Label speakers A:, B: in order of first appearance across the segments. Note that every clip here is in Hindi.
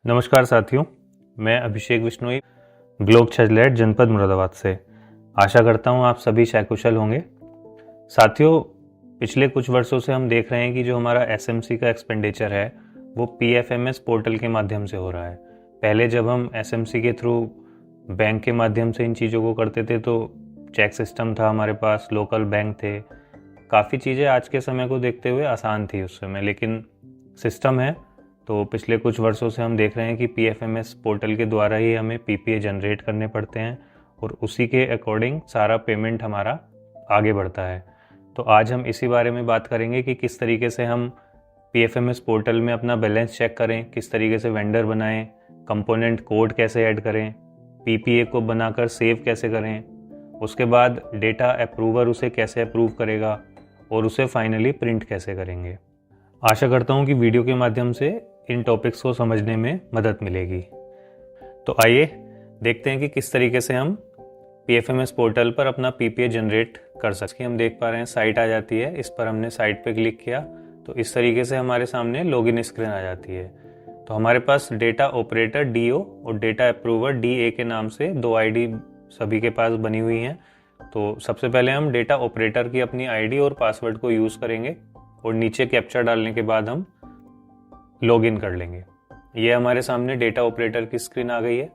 A: नमस्कार साथियों, मैं अभिषेक बिश्नोई ग्लोब छजलैट जनपद मुरादाबाद से। आशा करता हूँ आप सभी शायकुशल होंगे। साथियों, पिछले कुछ वर्षों से हम देख रहे हैं कि जो हमारा एसएमसी का एक्सपेंडिचर है वो पीएफएमएस पोर्टल के माध्यम से हो रहा है। पहले जब हम एसएमसी के थ्रू बैंक के माध्यम से इन चीज़ों को करते थे तो चेक सिस्टम था, हमारे पास लोकल बैंक थे, काफ़ी चीज़ें आज के समय को देखते हुए आसान थी उस समय, लेकिन सिस्टम है तो पिछले कुछ वर्षों से हम देख रहे हैं कि पीएफएमएस पोर्टल के द्वारा ही हमें पीपीए जनरेट करने पड़ते हैं और उसी के अकॉर्डिंग सारा पेमेंट हमारा आगे बढ़ता है। तो आज हम इसी बारे में बात करेंगे कि किस तरीके से हम पीएफएमएस पोर्टल में अपना बैलेंस चेक करें, किस तरीके से वेंडर बनाएं, कंपोनेंट कोड कैसे ऐड करें, पीपीए को बनाकर सेव कैसे करें, उसके बाद डेटा अप्रूवर उसे कैसे अप्रूव करेगा और उसे फाइनली प्रिंट कैसे करेंगे। आशा करता हूँ कि वीडियो के माध्यम से इन टॉपिक्स को समझने में मदद मिलेगी। तो आइए देखते हैं कि किस तरीके से हम पीएफएमएस पोर्टल पर अपना पीपीए जनरेट कर सकते हैं। हम देख पा रहे हैं साइट आ जाती है, इस पर हमने साइट पे क्लिक किया तो इस तरीके से हमारे सामने लॉगिन स्क्रीन आ जाती है। तो हमारे पास डेटा ऑपरेटर डीओ और डेटा अप्रूवर डीए के नाम से दो आईडी सभी के पास बनी हुई हैं। तो सबसे पहले हम डेटा ऑपरेटर की अपनी आईडी और पासवर्ड को यूज़ करेंगे और नीचे कैप्चा डालने के बाद हम लॉगिन कर लेंगे। ये हमारे सामने डेटा ऑपरेटर की स्क्रीन आ गई है।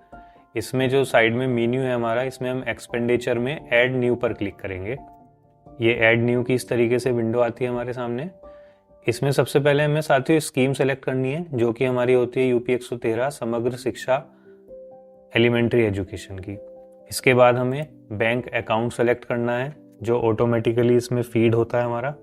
A: इसमें जो साइड में मेन्यू है हमारा, इसमें हम एक्सपेंडिचर में ऐड न्यू पर क्लिक करेंगे। ये ऐड न्यू की इस तरीके से विंडो आती है हमारे सामने। इसमें सबसे पहले हमें साथियों स्कीम सेलेक्ट करनी है जो कि हमारी होती है यूपी 113 समग्र शिक्षा एलिमेंट्री एजुकेशन की। इसके बाद हमें बैंक अकाउंट सेलेक्ट करना है जो ऑटोमेटिकली इसमें फीड होता है हमारा।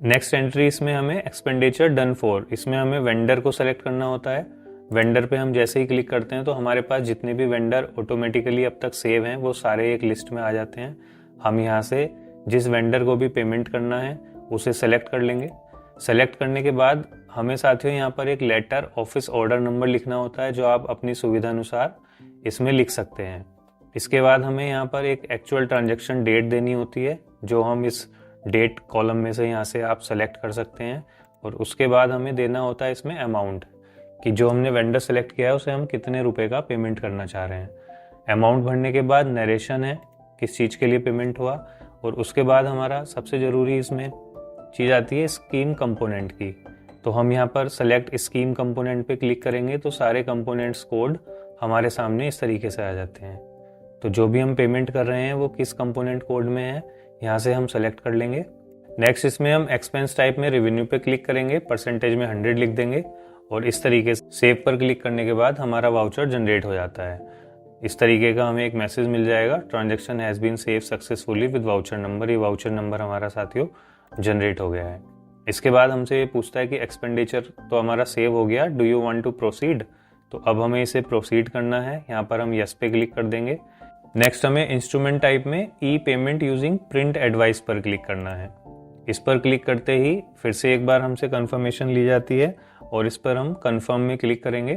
A: नेक्स्ट एंट्री इसमें हमें एक्सपेंडिचर डन फॉर, इसमें हमें वेंडर को सेलेक्ट करना होता है। वेंडर पे हम जैसे ही क्लिक करते हैं तो हमारे पास जितने भी वेंडर ऑटोमेटिकली अब तक सेव हैं वो सारे एक लिस्ट में आ जाते हैं। हम यहाँ से जिस वेंडर को भी पेमेंट करना है उसे सेलेक्ट कर लेंगे। सेलेक्ट करने के बाद हमें साथियों यहाँ पर एक लेटर ऑफिस ऑर्डर नंबर लिखना होता है जो आप अपनी सुविधा अनुसार इसमें लिख सकते हैं। इसके बाद हमें यहाँ पर एक एक्चुअल ट्रांजेक्शन डेट देनी होती है जो हम इस डेट कॉलम में से यहाँ से आप सेलेक्ट कर सकते हैं। और उसके बाद हमें देना होता है इसमें अमाउंट कि जो हमने वेंडर सेलेक्ट किया है उसे हम कितने रुपए का पेमेंट करना चाह रहे हैं। अमाउंट भरने के बाद नरेशन है किस चीज़ के लिए पेमेंट हुआ। और उसके बाद हमारा सबसे ज़रूरी इसमें चीज़ आती है स्कीम कंपोनेंट की। तो हम यहाँ पर सेलेक्ट स्कीम कंपोनेंट पे क्लिक करेंगे तो सारे कंपोनेंट्स कोड हमारे सामने इस तरीके से आ जाते हैं। तो जो भी हम पेमेंट कर रहे हैं वो किस कंपोनेंट कोड में है यहाँ से हम सेलेक्ट कर लेंगे। नेक्स्ट इसमें हम एक्सपेंस टाइप में रेवेन्यू पे क्लिक करेंगे, परसेंटेज में 100 लिख देंगे और इस तरीके से सेव पर क्लिक करने के बाद हमारा वाउचर जनरेट हो जाता है। इस तरीके का हमें एक मैसेज मिल जाएगा, transaction has been save successfully with voucher number. ये वाउचर नंबर हमारा साथियों जनरेट हो गया है। इसके बाद हमसे ये पूछता है कि एक्सपेंडिचर तो हमारा सेव हो गया, do you want to proceed. तो अब हमें इसे प्रोसीड करना है, यहाँ पर हम यस पे क्लिक कर देंगे। नेक्स्ट हमें इंस्ट्रूमेंट टाइप में ई पेमेंट यूजिंग प्रिंट एडवाइस पर क्लिक करना है। इस पर क्लिक करते ही फिर से एक बार हमसे कंफर्मेशन ली जाती है और इस पर हम कंफर्म में क्लिक करेंगे।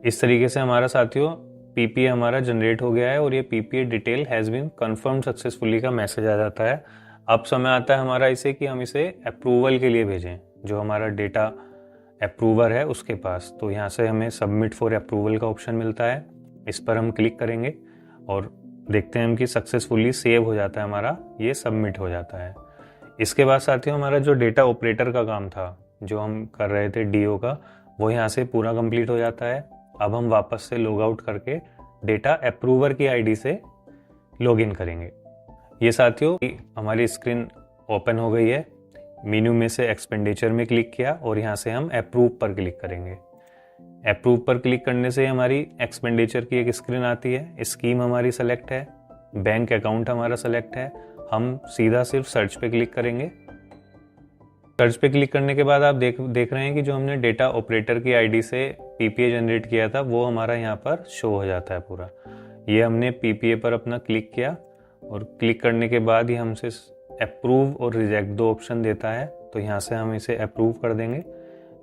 A: इस तरीके से हमारा साथियों पीपीए हमारा जनरेट हो गया है और ये PPA detail has been confirm successfully का मैसेज आ जाता है। अब समय आता है हमारा इसे कि हम इसे अप्रूवल के लिए भेजें जो हमारा डेटा अप्रूवर है उसके पास। तो यहाँ से हमें सबमिट फॉर अप्रूवल का ऑप्शन मिलता है, इस पर हम क्लिक करेंगे और देखते हैं कि सक्सेसफुली सेव हो जाता है हमारा, ये सबमिट हो जाता है। इसके बाद साथियों हमारा जो डेटा ऑपरेटर का काम था जो हम कर रहे थे डीओ का, वो यहाँ से पूरा कंप्लीट हो जाता है। अब हम वापस से लॉग आउट करके डेटा अप्रूवर की आईडी से लॉगिन करेंगे। ये साथियों हमारी स्क्रीन ओपन हो गई है। मेन्यू में से एक्सपेंडिचर में क्लिक किया और यहाँ से हम अप्रूव पर क्लिक करेंगे। अप्रूव पर क्लिक करने से हमारी एक्सपेंडिचर की एक स्क्रीन आती है, स्कीम हमारी सेलेक्ट है, बैंक अकाउंट हमारा सेलेक्ट है। हम सीधा सिर्फ सर्च पे क्लिक करेंगे। सर्च पे क्लिक करने के बाद आप देख रहे हैं कि जो हमने डेटा ऑपरेटर की आईडी से पीपीए जनरेट किया था वो हमारा यहाँ पर शो हो जाता है पूरा। ये हमने पीपीए पर अपना क्लिक किया और क्लिक करने के बाद ही हमसे अप्रूव और रिजेक्ट दो ऑप्शन देता है। तो यहाँ से हम इसे अप्रूव कर देंगे।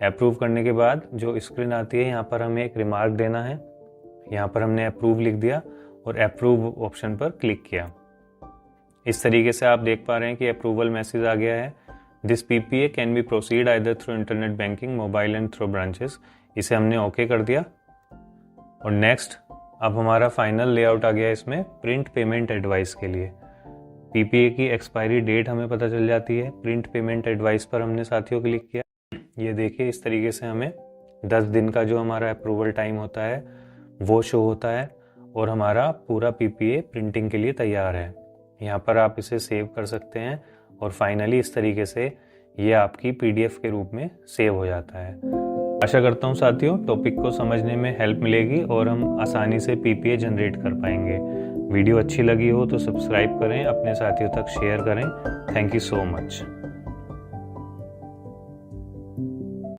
A: अप्रूव करने के बाद जो स्क्रीन आती है यहाँ पर हमें एक रिमार्क देना है। यहाँ पर हमने अप्रूव लिख दिया और अप्रूव ऑप्शन पर क्लिक किया। इस तरीके से आप देख पा रहे हैं कि अप्रूवल मैसेज आ गया है। This PPA can be proceed either through internet banking, mobile and through branches. इसे हमने ओके कर दिया। और नेक्स्ट अब हमारा फाइनल लेआउट आ गया इसमें प्रिंट पेमेंट एडवाइस के लिए। पीपीए की एक्सपायरी डेट हमें पता चल जाती है। प्रिंट पेमेंट एडवाइस पर हमने साथियों क्लिक किया। ये देखिए इस तरीके से हमें 10 दिन का जो हमारा अप्रूवल टाइम होता है वो शो होता है और हमारा पूरा पीपीए प्रिंटिंग के लिए तैयार है। यहाँ पर आप इसे सेव कर सकते हैं और फाइनली इस तरीके से ये आपकी पीडीएफ के रूप में सेव हो जाता है। आशा करता हूँ साथियों टॉपिक को समझने में हेल्प मिलेगी और हम आसानी से पीपीए जनरेट कर पाएंगे। वीडियो अच्छी लगी हो तो सब्सक्राइब करें, अपने साथियों तक शेयर करें। Thank you so much.